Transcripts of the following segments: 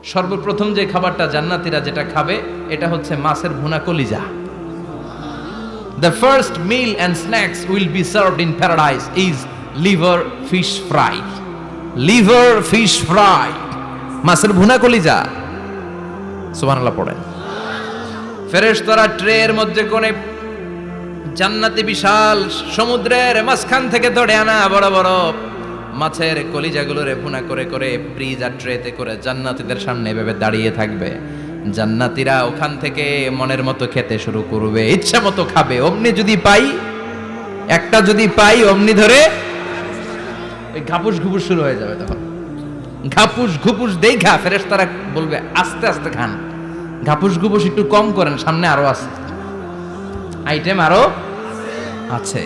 সর্বপ্রথম যে খাবারটা জান্নাতীরা যেটা খাবে এটা হচ্ছে মাছের ভুনা কলিজা। The first meal and snacks will be served in paradise is liver fish fry. Liver fish fry. মাছের ভুনা কলিজা। সুবহানাল্লাহ পড়েন। ফেরেশতারা ট্রের মধ্যে কোণে জান্নাতি বিশাল সমুদ্রের মাঝখান থেকে ধরে আনা বড় বড় মাছের কলিজাগুলোরে ভুনা করে করে ফ্রিজ আর ট্রেতে করে জান্নাতীদের সামনে এভাবে দাঁড়িয়ে থাকবে। জান্নাতীরা ওখান থেকে মনের মতো খেতে শুরু করবে, ইচ্ছা মতো খাবে। অমনি যদি পাই, একটা যদি পাই অমনি ধরে ওই ঘাপুস ঘুপুস শুরু হয়ে যাবে। তখন ঘাপুস ঘুপুস দেখা ফেরেশতারা বলবে আস্তে আস্তে খান, ঘাপুস ঘুপুস একটু কম করেন, সামনে আরো আছে, আইটেম আরো আছে।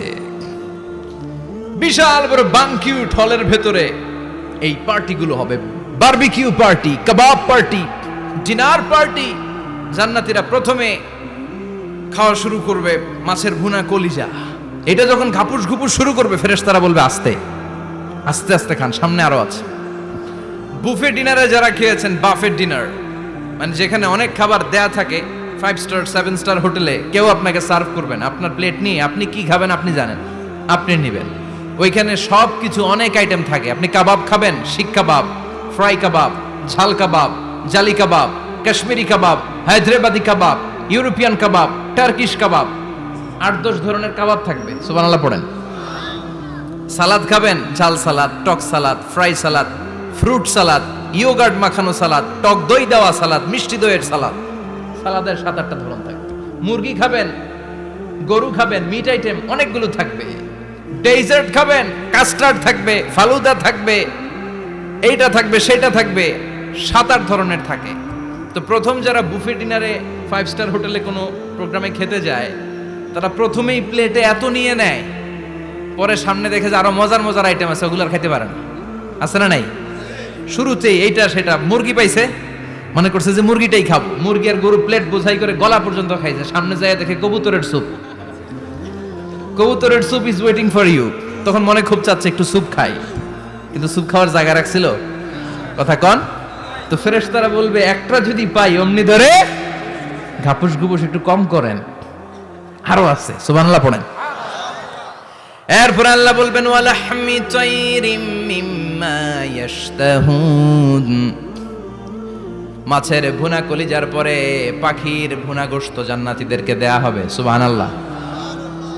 বিশাল বড় বানকিউট হলের ভেতরে এই পার্টিগুলো হবে, বারবিকিউ পার্টি, কাবাব পার্টি, ডিনার পার্টি। জান্নাতীরা প্রথমে খাওয়া শুরু করবে মাছের ভুনা কলিজা। এটা যখন ঘাপুস ঘুপুস শুরু করবে ফেরেশতারা বলবে আস্তে আস্তে আস্তে খান, সামনে আরো আছে। বুফে ডিনারে যারা খেয়েছেন, বাফেট ডিনার মানে যেখানে অনেক খাবার দেয়া থাকে, 5 স্টার 7 স্টার হোটেলে কেউ আপনাকে সার্ভ করবেন, আপনার প্লেট নিয়ে আপনি কি খাবেন আপনি জানেন, আপনি নেবেন। ওইখানে সব কিছু অনেক আইটেম থাকে। আপনি কাবাব খাবেন, শিক কাবাব, ফ্রাই কাবাব, ঝাল কাবাব, জালি কাবাব, কাশ্মীরি কাবাব, হায়দ্রাবাদি কাবাব, ইউরোপিয়ান কাবাব, টার্কিশ কাবাব, 8-10 ধরনের কাবাব থাকবে। সুবহানাল্লাহ পড়েন। সালাদ খাবেন, ঝাল সালাদ, টক salad, fry salad, fruit salad, yoghurt মাখানো সালাদ, টক দই দেওয়া সালাদ, মিষ্টি দইয়ের সালাদ। সালাদের 7-8টা ধরন থাকবে। মুরগি খাবেন, গরু খাবেন, মিট আইটেম অনেকগুলো থাকবে। ডেজার্ট খাবেন, কাস্টার্ড থাকবে, ফালুদা থাকবে, এইটা থাকবে সেটা থাকবে, 7-8 ধরনের থাকে। তো প্রথম যারা বুফে ডিনারে 5 স্টার হোটেলে কোনো প্রোগ্রামে খেতে যায়, তারা প্রথমেই প্লেটে এত নিয়ে নেয়, পরে সামনে দেখে যে আরো মজার মজার আইটেম আছে, ওগুলো আর খাইতে পারে না। আছে না নাই? শুরুতেই এইটা সেটা মুরগি পাইছে, মনে করছে যে মুরগিটাই খাবো, মুরগি আর গরু প্লেট বোঝাই করে গলা পর্যন্ত খাইছে। সামনে যায় দেখে কবুতরের স্যুপ, কবুতরের soup is waiting for you. তখন মনে খুব চাচ্ছে একটু স্যুপ খাই, কিন্তু স্যুপ খাওয়ার জায়গা রাখছিল? কথা কন। তো ফেরেশতারা বলবে একটা যদি পাই অমনি ধরে ঘাপুস ঘুপুস একটু কম করেন, আরো আছে। সুবহানাল্লাহ পড়েন। এরপর আল্লাহ বলবেন ওয়ালাহমি তাইরিম মিম্মা ইয়াশতাহুন। মাছের ভুনা কলিজার পরে পাখির ভুনা গোশত জান্নাতীদেরকে দেয়া হবে। সুবহানাল্লাহ।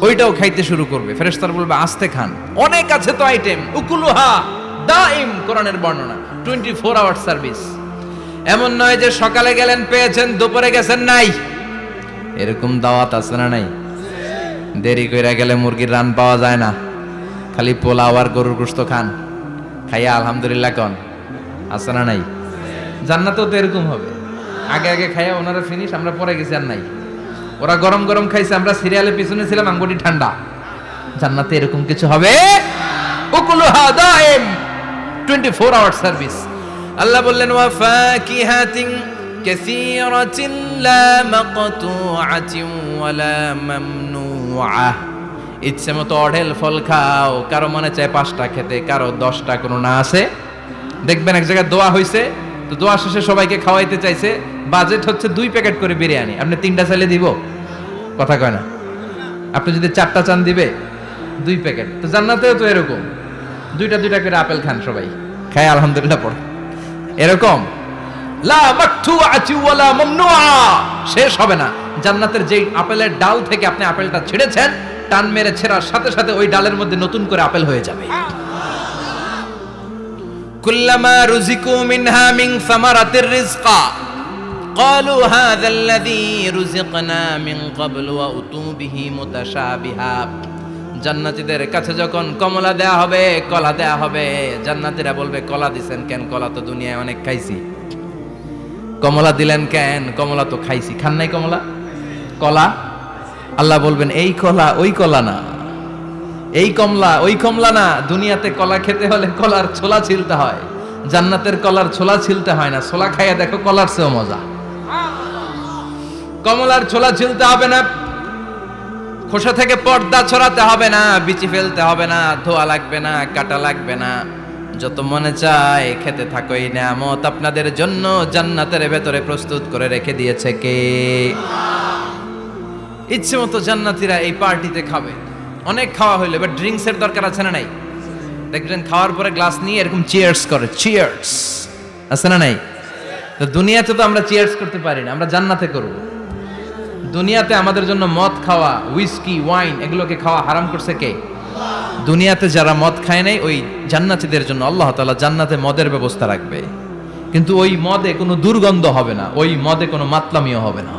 ওইটাও খাইতে শুরু করবে। ফেরেশতারা বলবে আস্তে খান, অনেক আছে তো আইটেম। উকুলুহা দাইম, কোরআনের বর্ণনা, 24 আওয়ার সার্ভিস। এমন নয় যে সকালে গেলেন পেয়েছেন, দুপুরে গেছেন নাই। এরকম দাওয়াত আছে না নাই? দেরি কইরা গেলে মুরগির রান পাওয়া যায় না, খালি পোলাও আর গরুর গোশত খান, খাইয়া আলহামদুলিল্লাহ কন। আছে না নাই? জান্নাতেও তো এরকম হবে। আগে আগে খাইয়া ওনারা ফিনিশ, আমরা পরে গেছি আর নাই। ওরা গরম গরম খাইছে, আমরা সিরিয়ালের পিছনে ছিলাম, আঙ্গুটি ঠান্ডা। জান্নাতে এরকম কিছু হবে। উকুলুহা দাইম, 24 আওয়ার সার্ভিস। আল্লাহ বললেন ওয়া ফাকিহাতিন কাসীরাতিন লা মাকতুআতিন ওয়া লা মামনুআহ। ইচ্ছে মতো অঢেল ফল খাও, কারো মনে চায় 5টা খেতে, কারো 10টা, কোনো না আছে। দেখবেন এক জায়গায় দোয়া হইছে, তো দোয়া শেষে সবাইকে খাওয়াইতে চাইছে, বাজেট হচ্ছে 2 প্যাকেট করে বিরিয়ানি, আপনি 3টা চাইলে দিব? কথা কয় না। আপনি যদি 4টা চান দিবে 2 প্যাকেট। তো জান্নাতেও তো এরকম, 2টা করে আপেল খান সবাই, খায় আলহামদুলিল্লাহ পড়ে। এরকম লা মাকতুআতি ওয়ালা মামনুআ, শেষ হবে না। জান্নাতের যেই আপেলের ডাল থেকে আপনি আপেলটা ছেড়েছেন, টান মেরে ছেড়ার সাথে সাথে ওই ডালের মধ্যে নতুন করে আপেল হয়ে যাবে। কুল্লামা রুজিকু মিনহা মিন সামারাতির রিজকা ক্বালু হাযাল্লাযী রুজিকনা মিন ক্বাবলু ওয়া উতু বিহি মুতাশাবিহা। জান্নাতীদের কাছে যখন কমলা দেয়া হবে, কলা দেয়া হবে, জান্নাতীরা বলবে কলা দিছেন কেন? কলা তো দুনিয়ায় অনেক খাইছি। কমলা দিলেন কেন? কমলা তো খাইছি। খান নাই কমলা? কলা? আল্লাহ বলবেন এই কলা ওই কলা না, এই কমলা ওই কমলা না। দুনিয়াতে কলা খেতে হলে কলার ছোলা ছিলতে হয়, জান্নাতের কলার ছোলা ছিলতে হয় না। ছোলা খাইয়া দেখো, কলার চেয়েও মজা। কমলার ছোলা ছিলতে হবে না, খোসা থেকে পর্দা ছড়াতে হবে না, বিচি ফেলতে হবে না, ধোয়া লাগবে না, কাটা লাগবে না। যত মনে চায় খেতে থাকো, এই নিয়ামত আপনাদের জন্য জান্নাতের ভেতরে প্রস্তুত করে রেখে দিয়েছে কে? ইচ্ছে মতো জান্নাতীরা এই পার্টিতে খাবে। অনেক খাওয়া হইলো, এবার ড্রিঙ্কসের দরকার আছে না নাই? দেখবেন খাওয়ার পরে গ্লাস নিয়ে এরকম চিয়ার্স করে, চিয়ার্স আছে না নাই? তো দুনিয়াতে তো আমরা চিয়ার্স করতে পারি না, আমরা জান্নাতে করব। দুনিয়াতে আমাদের জন্য মদ খাওয়া, হুইস্কি, ওয়াইন এগুলোকে খাওয়া হারাম করছে কে? দুনিয়াতে যারা মদ খায় নাই, ওই জান্নাতীদের জন্য আল্লাহ তাআলা জান্নাতে মদের ব্যবস্থা রাখবে। কিন্তু ওই মদে কোনো দুর্গন্ধ হবে না, ওই মদে কোনো মাতলামিও হবে না।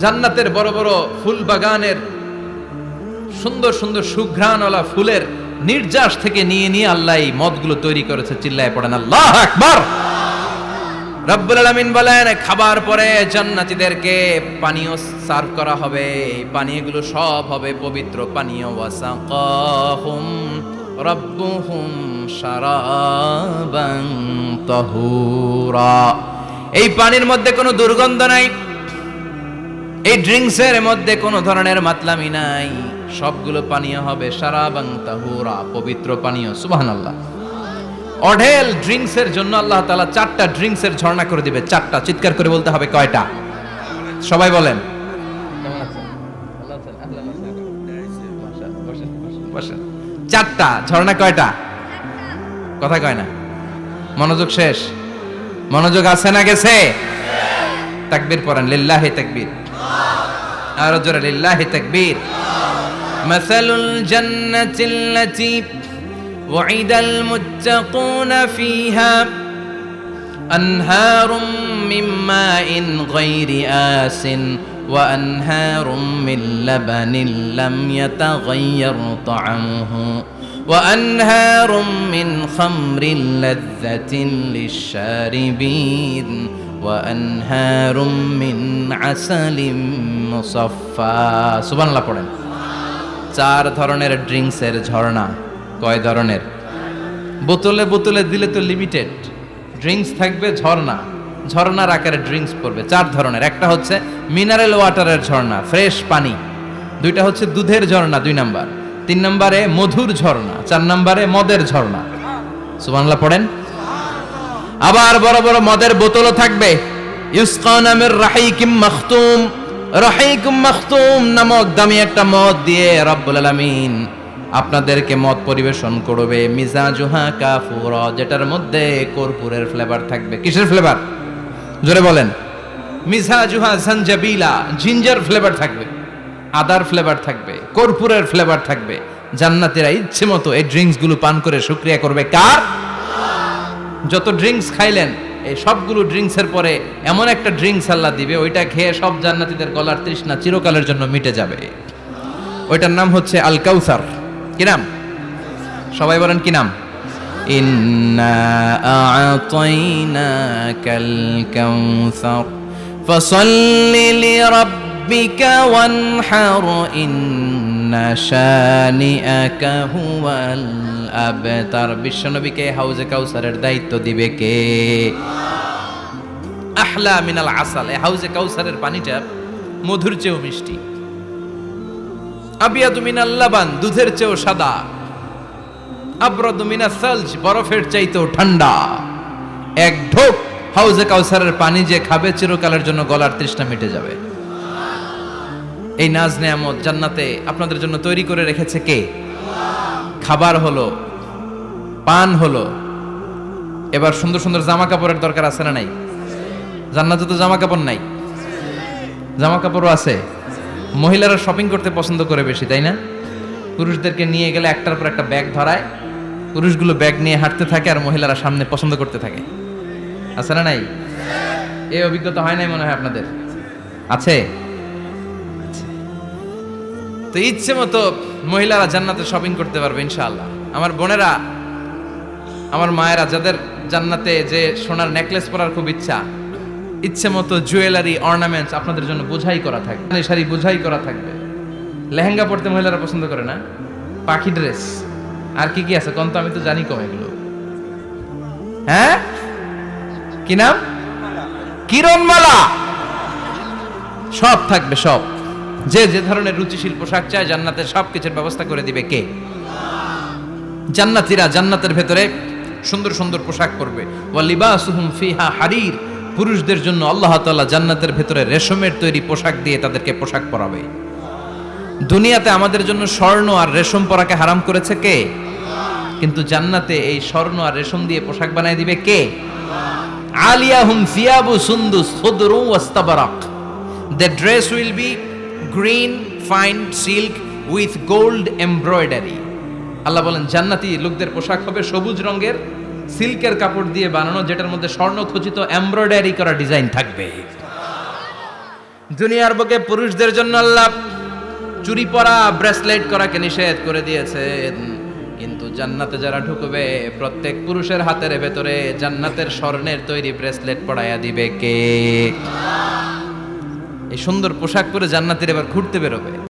জান্নাতের বড় বড় ফুল বাগানের সুন্দর সুন্দর সুঘ্রাণওয়ালা ফুলের নির্যাস থেকে নিয়ে নিয়ে আল্লাহ এই মদগুলো তৈরি করেছে। চিল্লায় পড়েন আল্লাহু আকবার। রব্বুল আলামিন বলেন, খাবার পরে জান্নাতীদেরকে পানীয় সার্ভ করা হবে। এই পানীয়গুলো সব হবে পবিত্র পানীয়। ওয়াসাকাহুম রাব্বুহুম শারাবান তাহুরা। এই পানির মধ্যে কোনো দুর্গন্ধ নাই, এই ড্রিঙ্কসের মধ্যে কোনো ধরনের মাতলামি নাই। সবগুলো পানীয় হবে শারাবান তাহুরা, পবিত্র পানীয়। সুবহানাল্লাহ। অঢেল ড্রিঙ্কসের জন্য আল্লাহ তাআলা 4টা ড্রিঙ্কসের ঝর্ণা করে দিবে। 4টা, চিৎকার করে বলতে হবে কয়টা? সবাই বলেন। কেমন আছেন? ভালো আছেন? আহলান ওয়াসাহলান। 4টা ঝর্ণা। কয়টা? কথা কয় না, মনোযোগ শেষ। মনোযোগ আছে না গেছে? তাকবীর পড়েন, লিল্লাহি তাকবীর। আর জোরে লিল্লাহি তাকবীর। মাসালুল জান্নাতিল্লাতী وعد المتقون فيها أنهار من ماء غير آس وأنهار من لبن لم يتغير طعمه وأنهار من خمر لذة للشاربين وأنهار من عسل مصفى سبحان الله পড়েন। 4 ধরনের ড্রিঙ্কসের ঝর্ণা। কয় ধরনের? বোতলে বোতলে দিলে তো লিমিটেড ড্রিঙ্কস থাকবে, ঝর্ণা ঝর্ণার আকারে ড্রিঙ্কস পড়বে। 4 ধরনের। একটা হচ্ছে মিনারেল ওয়াটারের ঝর্ণা, ফ্রেশ পানি। 2টা হচ্ছে দুধের ঝর্ণা, 2 নাম্বার। 3 নম্বরে মধুর ঝর্ণা, 4 নম্বরে মদের ঝর্ণা। সুবহানাল্লাহ পড়েন। আবার বড় বড় মদের বোতলও থাকবে। ইউসকানা মির রাহিকিম মাখতুম। রাহিকুম মাখতুম নামক দামি একটা মদ দিয়ে রব্বুল আলামিন আপনাদেরকে মদ পরিবেশন করবে। মিজাজুহা কাফুরা, যেটার মধ্যে কর্পূরের ফ্লেভার থাকবে। কিসের ফ্লেভার? জোরে বলেন। মিজাজুহা জানজাবিলা, জিঞ্জার ফ্লেভার থাকবে, আদার ফ্লেভার থাকবে, কর্পূরের ফ্লেভার থাকবে। জান্নাতীরা ইচ্ছে মতো এই ড্রিঙ্কস গুলো পান করে শুকরিয়া করবে কার? যত ড্রিঙ্কস খাইলেন, এই সবগুলো ড্রিঙ্কসের পরে এমন একটা ড্রিঙ্কস আল্লাহ দিবে, ওইটা খেয়ে সব জান্নাতীদের গলার তৃষ্ণা চিরকালের জন্য মিটে যাবে। ওইটার নাম হচ্ছে আল কাউসার। কি নাম? সবাই বলেন কি নাম? ইন্না আ'তাইনাকাল কাউসার ফাসাল্লি লিরাব্বিকা ওয়ানহার ইন্না শানিআকা হুয়াল আবতার। বিশ্বনবীকে হাউজে কাউসারের দায়িত্ব দিবে কে? আহলা মিনাল আসাল। এই হাউজে কাউসারের পানিটা মধুর চেয়েও মিষ্টি। আবিয়াদু মিনাল লাবান, দুধের চেয়েও সাদা। আবরাদু মিনাস সালজ, বরফের চাইতেও ঠান্ডা। এক ঢোক হাউজে কাউসারের পানি যে খাবে, চিরকালের জন্য গলার তৃষ্ণা মিটে যাবে। এই নাজ নেয়ামত জান্নাতে আপনাদের জন্য তৈরি করে রেখেছে কে? খাবার হলো, পান হলো, এবার সুন্দর সুন্দর জামা কাপড়ের দরকার আছে না নাই? জান্নাতে তো জামা কাপড় নাই, জামা কাপড়ও আছে। মহিলারা শপিং করতে পছন্দ করে বেশি, তাই না? পুরুষদেরকে নিয়ে গেলে একটার পর একটা ব্যাগ ধরায়, পুরুষগুলো ব্যাগ নিয়ে হাঁটতে থাকে আর মহিলারা সামনে পছন্দ করতে থাকে। আছে না নাই? এই অভিজ্ঞতা হয় নাই মনে হয় আপনাদের? আছে? তো ইচ্ছে মতো মহিলারা জান্নাতে শপিং করতে পারবে ইনশাআল্লাহ। আমার বোনেরা, আমার মায়েরা, যাদের জান্নাতে যে সোনার নেকলেস পরার খুব ইচ্ছা, ইচ্ছে মতো জুয়েলারি, অর্নামেন্টস আপনাদের জন্য বোঝাই করা থাকবে। শাড়ি বোঝাই করা থাকবে। লেহেঙ্গা পরতে মহিলারা পছন্দ করে না? পাখি ড্রেস, আর কি কি আছে কোন তো? আমি তো জানি কম এগুলো। হ্যাঁ, কি নাম? কিরণমালা। সব থাকবে, সব। যে যে ধরনের রুচিশীল পোশাক চায় জান্নাতের সব কিছুর ব্যবস্থা করে দিবে কে? জান্নাতীরা জান্নাতের ভেতরে সুন্দর সুন্দর পোশাক পরবে। ওয়া লিবাসুহুম ফিহা হারির, পুরুষদের জন্য আল্লাহ তাআলা জান্নাতের ভেতরে রেশমের তৈরি পোশাক দিয়ে তাদেরকে পোশাক পরাবে। দুনিয়াতে আমাদের জন্য স্বর্ণ আর রেশম পরাকে হারাম করেছে কে? কিন্তু জান্নাতে এই স্বর্ণ আর রেশম দিয়ে পোশাক বানায় দিবে কে? আলিয়াহুম সিয়াবু সুন্দুস খুদরু ওয়াস্তাবারাক, the dress will be green fine silk with gold embroidery। আল্লাহ বলেন জান্নাতি লোকদের পোশাক হবে সবুজ রঙের সিল্কের কাপড় দিয়ে বানানো, যেটার মধ্যে স্বর্ণ খচিত এমব্রয়ডারি করা ডিজাইন থাকবে। দুনিয়ার বুকে পুরুষদের জন্য আল্লাহ চুরি পরা ব্রেসলেট করাকে নিষেধ করে দিয়েছেন, কিন্তু জান্নাতে যারা ঢুকবে প্রত্যেক পুরুষের হাতের ভেতরে জান্নাতের স্বর্ণের তৈরি ব্রেসলেট পরাইয়া দিবে কে? এই সুন্দর পোশাক পরে জান্নাতীরা এবার ঘুরতে বেরোবে।